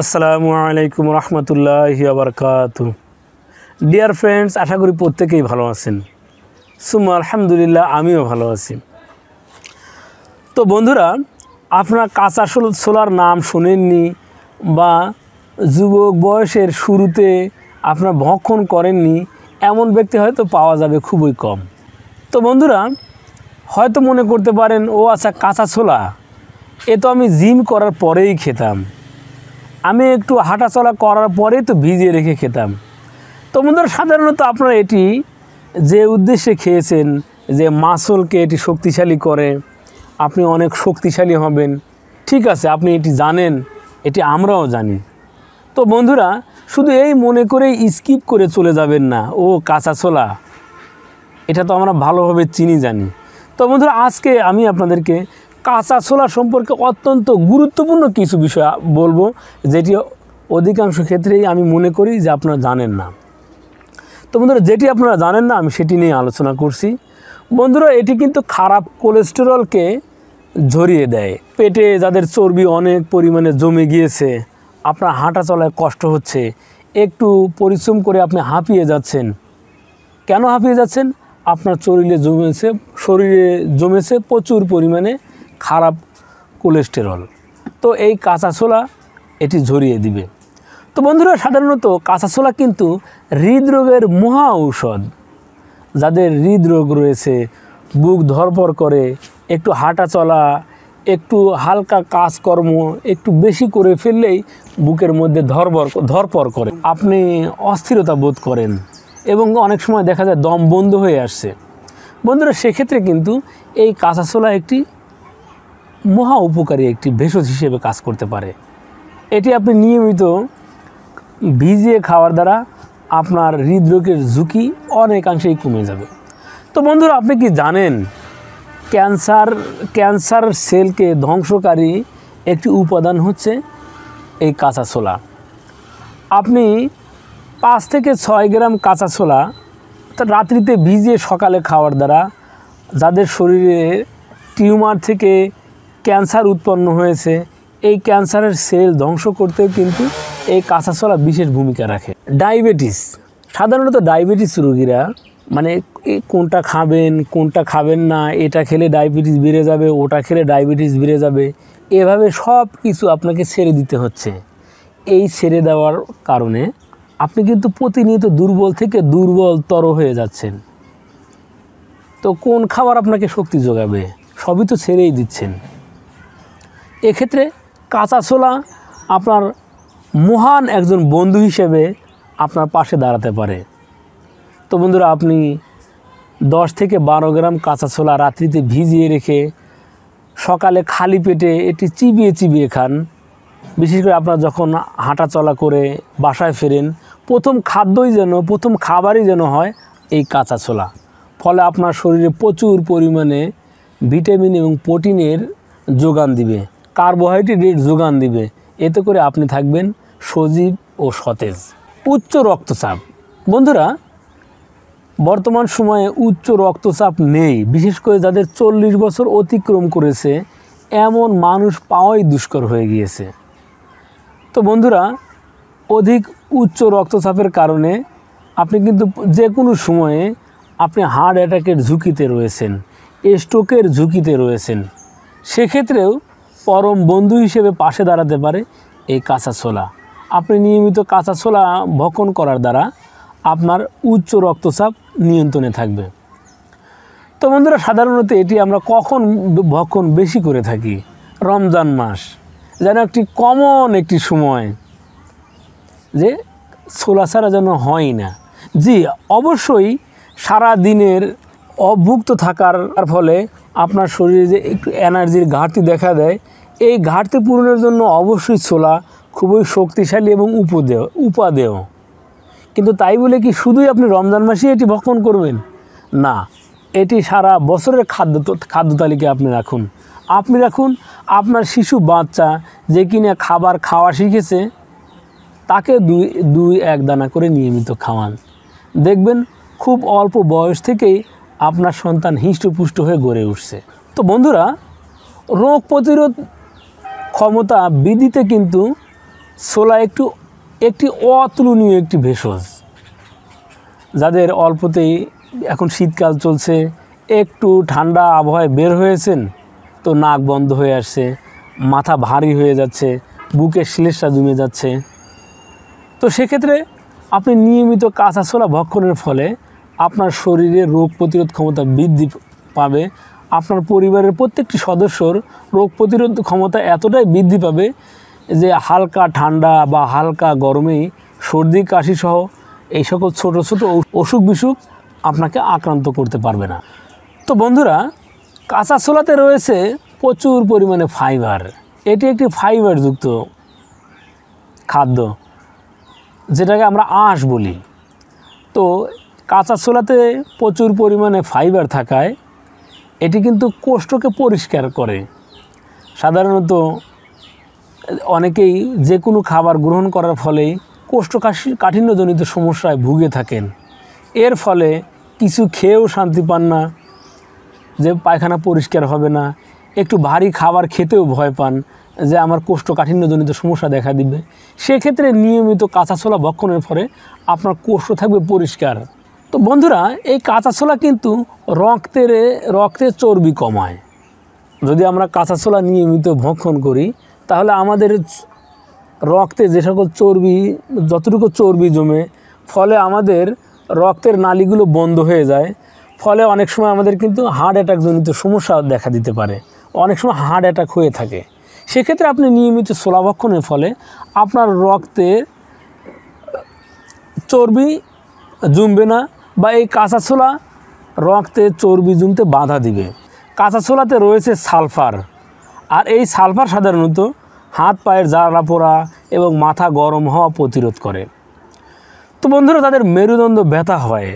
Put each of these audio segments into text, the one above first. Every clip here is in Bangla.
আসসালামু আলাইকুম রহমতুল্লাহি ওয়া বারাকাতুহু। ডিয়ার ফ্রেন্ডস, আশা করি প্রত্যেকেই ভালো আছেন। সুম্মা আলহামদুলিল্লাহ, আমিও ভালো আছি। তো বন্ধুরা, আপনারা কাঁচা ছোলার নাম শোনেননি বা যুবক বয়সের শুরুতে আপনারা ভক্ষণ করেননি, এমন ব্যক্তি হয়তো পাওয়া যাবে খুবই কম। তো বন্ধুরা, হয়তো মনে করতে পারেন, ও আচ্ছা, কাঁচা ছোলা এ তো আমি জিম করার পরেই খেতাম, আমি একটু হাঁটাচলা করার পরেই তো ভিজিয়ে রেখে খেতাম। তো বন্ধুরা, সাধারণত আপনারা এটি যে উদ্দেশ্যে খেয়েছেন, যে মাসলকে এটি শক্তিশালী করে, আপনি অনেক শক্তিশালী হবেন, ঠিক আছে, আপনি এটি জানেন, এটি আমরাও জানি। তো বন্ধুরা, শুধু এই মনে করেই স্কিপ করে চলে যাবেন না, ও কাঁচা ছোলা, এটা তো আমরা ভালোভাবে চিনি জানি। তো বন্ধুরা, আজকে আমি আপনাদেরকে কাঁচা ছোলা সম্পর্কে অত্যন্ত গুরুত্বপূর্ণ কিছু বিষয় বলবো, যেটি অধিকাংশ ক্ষেত্রেই আমি মনে করি যে আপনারা জানেন না। তো বন্ধুরা, যেটি আপনারা জানেন না আমি সেটি নিয়ে আলোচনা করছি। বন্ধুরা, এটি কিন্তু খারাপ কোলেস্টেরলকে ঝরিয়ে দেয়। পেটে যাদের চর্বি অনেক পরিমাণে জমে গিয়েছে, আপনার হাঁটা চলায় কষ্ট হচ্ছে, একটু পরিশ্রম করে আপনি হাঁপিয়ে যাচ্ছেন। কেন হাঁপিয়ে যাচ্ছেন? আপনার শরীরে জমেছে প্রচুর পরিমাণে খারাপ কোলেস্টেরল। তো এই কাঁচা ছোলা এটি ঝরিয়ে দিবে। তো বন্ধুরা, সাধারণত কাঁচা ছোলা কিন্তু হৃদরোগের মহা ঔষধ। যাদের হৃদরোগ রয়েছে, বুক ধরপড় করে, একটু হাঁটা চলা, একটু হালকা কাজকর্ম একটু বেশি করে ফেললেই বুকের মধ্যে ধরপড় করে, আপনি অস্থিরতা বোধ করেন এবং অনেক সময় দেখা যায় দম বন্ধ হয়ে আসছে। বন্ধুরা, সেক্ষেত্রে কিন্তু এই কাঁচা ছোলা একটি মহা উপকারী একটি ভেষজ হিসেবে কাজ করতে পারে। এটি আপনি নিয়মিত ভিজিয়ে খাওয়ার দ্বারা আপনার হৃদরোগের ঝুঁকি অনেকাংশেই কমে যাবে। তো বন্ধুরা, আপনি কি জানেন ক্যান্সার সেলকে ধ্বংসকারী একটি উপাদান হচ্ছে এই কাঁচা ছোলা। আপনি 5 থেকে 6 গ্রাম কাঁচা ছোলা রাত্রিতে ভিজিয়ে সকালে খাওয়ার দ্বারা যাদের শরীরে টিউমার থেকে ক্যান্সার উৎপন্ন হয়েছে, এই ক্যান্সারের সেল ধ্বংস করতেও কিন্তু এই কাঁচা ছোলা বিশেষ ভূমিকা রাখে। ডায়াবেটিস, সাধারণত ডায়াবেটিস রোগীরা মানে কোনটা খাবেন কোনটা খাবেন না, এটা খেলে ডায়াবেটিস বেড়ে যাবে, ওটা খেলে ডায়াবেটিস বেড়ে যাবে, এভাবে সব কিছু আপনাকে ছেড়ে দিতে হচ্ছে। এই ছেড়ে দেওয়ার কারণে আপনি কিন্তু প্রতিনিয়ত দুর্বল থেকে দুর্বলতর হয়ে যাচ্ছেন। তো কোন খাবার আপনাকে শক্তি যোগাবে? সবই তো ছেড়েই দিচ্ছেন। এক্ষেত্রে কাঁচা ছোলা আপনার মহান একজন বন্ধু হিসেবে আপনার পাশে দাঁড়াতে পারে। তো বন্ধুরা, আপনি 10 থেকে 12 গ্রাম কাঁচা ছোলা রাত্রিতে ভিজিয়ে রেখে সকালে খালি পেটে এটি চিবিয়ে চিবিয়ে খান। বিশেষ করে আপনার যখন হাঁটা চলা করে বাসায় ফেরেন, প্রথম খাবারই যেন হয় এই কাঁচা ছোলা। ফলে আপনার শরীরে প্রচুর পরিমাণে ভিটামিন এবং প্রোটিনের যোগান দিবে, কার্বোহাইড্রেট যোগান দিবে। এতে করে আপনি থাকবেন সজীব ও সতেজ। উচ্চ রক্তচাপ, বন্ধুরা, বর্তমান সময়ে উচ্চ রক্তচাপ নেই, বিশেষ করে যাদের 40 বছর অতিক্রম করেছে এমন মানুষ পাওয়াই দুষ্কর হয়ে গিয়েছে। তো বন্ধুরা, অধিক উচ্চ রক্তচাপের কারণে আপনি কিন্তু যে কোনো সময়ে আপনি হার্ট অ্যাটাকের ঝুঁকিতে রয়েছেন, স্ট্রোকের ঝুঁকিতে রয়েছেন। সেক্ষেত্রেও পরম বন্ধু হিসেবে পাশে দাঁড়াতে পারে এই কাঁচা ছোলা। আপনি নিয়মিত কাঁচা ছোলা ভক্ষণ করার দ্বারা আপনার উচ্চ রক্তচাপ নিয়ন্ত্রণে থাকবে। তো বন্ধুরা, সাধারণত এটি আমরা কখন ভক্ষণ বেশি করে থাকি? রমজান মাস যেন একটি কমন একটি সময়, যে ছোলা ছাড়া যেন হয় না। জি, অবশ্যই সারা দিনের অভুক্ত থাকার ফলে আপনার শরীরে যে একটু এনার্জির ঘাটতি দেখা দেয়, এই ঘাটতি পূরণের জন্য অবশ্যই ছোলা খুবই শক্তিশালী এবং উপাদেয়। কিন্তু তাই বলে কি শুধুই আপনি রমজান মাসে এটি ভক্ষণ করবেন? না, এটি সারা বছরের খাদ্য তালিকায় আপনি রাখুন। আপনার শিশু বাচ্চা যে কিনা খাবার খাওয়া শিখেছে, তাকে 2-1 দানা করে নিয়মিত খাওয়ান। দেখবেন খুব অল্প বয়স থেকেই আপনার সন্তান হৃষ্টপুষ্ট হয়ে গড়ে উঠছে। তো বন্ধুরা, রোগ প্রতিরোধ ক্ষমতা বৃদ্ধিতে কিন্তু ছোলা একটি অতুলনীয় একটি ভেষজ। যাদের অল্পতেই, এখন শীতকাল চলছে, একটু ঠান্ডা আবহাওয়ায় বের হয়েছেন তো নাক বন্ধ হয়ে আসছে, মাথা ভারী হয়ে যাচ্ছে, বুকে শ্লেষা জমে যাচ্ছে, তো সেক্ষেত্রে আপনি নিয়মিত কাঁচা ছোলা ভক্ষণের ফলে আপনার শরীরে রোগ প্রতিরোধ ক্ষমতা বৃদ্ধি পাবে। আপনার পরিবারের প্রত্যেকটি সদস্যর রোগ প্রতিরোধ ক্ষমতা এতটাই বৃদ্ধি পাবে যে হালকা ঠান্ডা বা হালকা গরমেই সর্দি কাশি সহ এই সকল ছোট ছোট অসুখ বিসুখ আপনাকে আক্রান্ত করতে পারবে না। তো বন্ধুরা, কাঁচা ছোলাতে রয়েছে প্রচুর পরিমাণে ফাইবার। এটি একটি ফাইবারযুক্ত খাদ্য, যেটাকে আমরা আঁশ বলি। তো কাঁচা ছোলাতে প্রচুর পরিমাণে ফাইবার থাকায় এটি কিন্তু কোষ্ঠকে পরিষ্কার করে। সাধারণত অনেকেই যে কোনো খাবার গ্রহণ করার ফলেই কোষ্ঠকাঠিন্যজনিত সমস্যায় ভুগে থাকেন। এর ফলে কিছু খেয়েও শান্তি পান না, যে পায়খানা পরিষ্কার হবে না, একটু ভারী খাবার খেতেও ভয় পান যে আমার কোষ্ঠকাঠিন্যজনিত সমস্যা দেখা দিবে। সেক্ষেত্রে নিয়মিত কাঁচা ছোলা ভক্ষণের ফলে আপনার কোষ্ঠ থাকবে পরিষ্কার। তো বন্ধুরা, এই কাঁচা ছোলা কিন্তু রক্তে চর্বি কমায়। যদি আমরা কাঁচা ছোলা নিয়মিত ভক্ষণ করি তাহলে আমাদের রক্তে যে সকল যতটুকু চর্বি জমে, ফলে আমাদের রক্তের নালীগুলো বন্ধ হয়ে যায়, ফলে অনেক সময় আমাদের কিন্তু হার্ট অ্যাটাকজনিত সমস্যা দেখা দিতে পারে, অনেক সময় হার্ট অ্যাটাক হয়ে থাকে। সেক্ষেত্রে আপনি নিয়মিত ছোলা ভক্ষণের ফলে আপনার রক্তে চর্বি জমবে না, বা এই কাঁচা ছোলা রক্তে চর্বি জমতে বাধা দিবে। কাঁচা ছোলাতে রয়েছে সালফার, আর এই সালফার সাধারণত হাত পায়ের জ্বালা পোড়া এবং মাথা গরম হওয়া প্রতিরোধ করে। তো বন্ধুরা, তাদের মেরুদণ্ড ব্যথা হয়,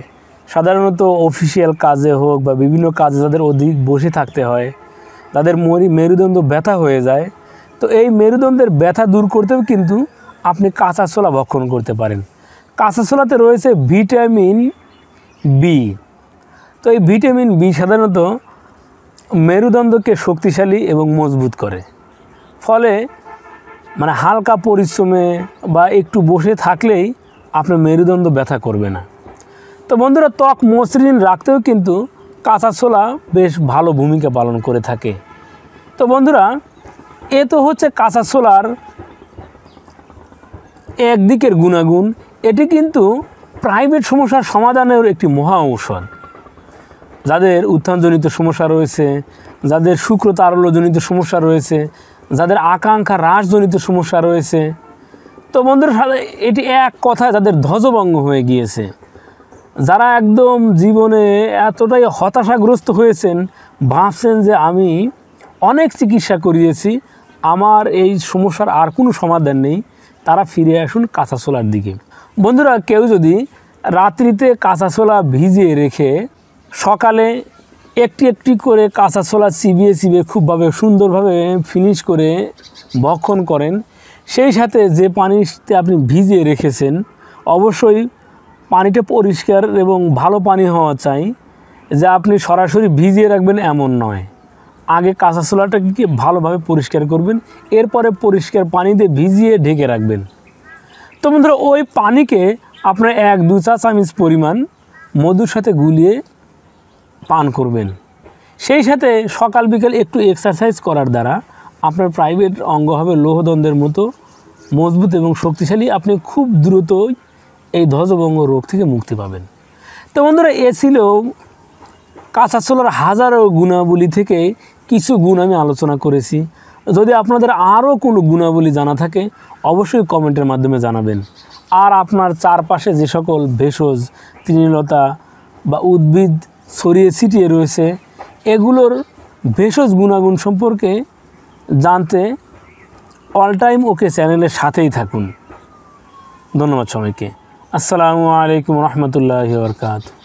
সাধারণত অফিসিয়াল কাজে হোক বা বিভিন্ন কাজে যাদের অধিক বসে থাকতে হয়, তাদের মেরুদণ্ড ব্যথা হয়ে যায়। তো এই মেরুদণ্ডের ব্যথা দূর করতেও কিন্তু আপনি কাঁচা ছোলা ভক্ষণ করতে পারেন। কাঁচা ছোলাতে রয়েছে ভিটামিন বি। তো এই ভিটামিন বি সাধারণত মেরুদণ্ডকে শক্তিশালী এবং মজবুত করে, ফলে হালকা পরিশ্রমে বা একটু বসে থাকলেই আপনার মেরুদণ্ড ব্যথা করবে না। তো বন্ধুরা, ত্বক মসৃণ রাখতেও কিন্তু কাঁচা ছোলা বেশ ভালো ভূমিকা পালন করে থাকে। তো বন্ধুরা, এ তো হচ্ছে কাঁচা ছোলার একদিকের গুণাগুণ। এটি কিন্তু প্রাইভেট সমস্যার সমাধানের একটি মহা ঔষধ। যাদের উত্থানজনিত সমস্যা রয়েছে, যাদের শুক্রতারল্যজনিত সমস্যা রয়েছে, যাদের আকাঙ্ক্ষা হ্রাসজনিত সমস্যা রয়েছে, তো বন্ধুরা, এটি এক কথায় যাদের ধ্বজভঙ্গ হয়ে গিয়েছে, যারা একদম জীবনে এতটাই হতাশাগ্রস্ত হয়েছেন, ভাবছেন যে আমি অনেক চিকিৎসা করিয়েছি, আমার এই সমস্যার আর কোনো সমাধান নেই, তারা ফিরে আসুন কাঁচা ছোলার দিকে। বন্ধুরা, কেউ যদি রাত্রিতে কাঁচা ছোলা ভিজিয়ে রেখে সকালে একটি একটি করে কাঁচা ছোলা চিবিয়ে খুবভাবে সুন্দরভাবে ফিনিশ করে ভক্ষণ করেন, সেই সাথে যে পানিতে আপনি ভিজিয়ে রেখেছেন অবশ্যই পানিটা পরিষ্কার এবং ভালো পানি হওয়া চাই। যে আপনি সরাসরি ভিজিয়ে রাখবেন এমন নয়, আগে কাঁচা ছোলাটাকে ভালোভাবে পরিষ্কার করবেন, এরপরে পরিষ্কার পানি দিয়ে ভিজিয়ে ঢেকে রাখবেন। তো বন্ধুরা, ওই পানিকে আপনার 1-2 চা চামচ পরিমাণ মধুর সাথে গুলিয়ে পান করবেন। সেই সাথে সকাল বিকেল একটু এক্সারসাইজ করার দ্বারা আপনার প্রাইভেট অঙ্গ হবে লৌহদণ্ডের মতো মজবুত এবং শক্তিশালী। আপনি খুব দ্রুতই এই ধ্বজভঙ্গ রোগ থেকে মুক্তি পাবেন। তো বন্ধুরা, এ ছিল কাঁচা ছোলার হাজারো গুণাবলী থেকে কিছু গুণ আমি আলোচনা করেছি। যদি আপনাদের আরও কোনো গুণাবলী জানা থাকে অবশ্যই কমেন্টের মাধ্যমে জানাবেন। আর আপনার চারপাশে যে সকল ভেষজ, তৃণলতা বা উদ্ভিদ ছড়িয়ে ছিটিয়ে রয়েছে, এগুলোর ভেষজ গুণাগুণ সম্পর্কে জানতে অল টাইম ওকে চ্যানেলের সাথেই থাকুন। ধন্যবাদ সবাইকে। আসসালামু আলাইকুম রহমতুল্লাহি ওয়া বারাকাতুহু।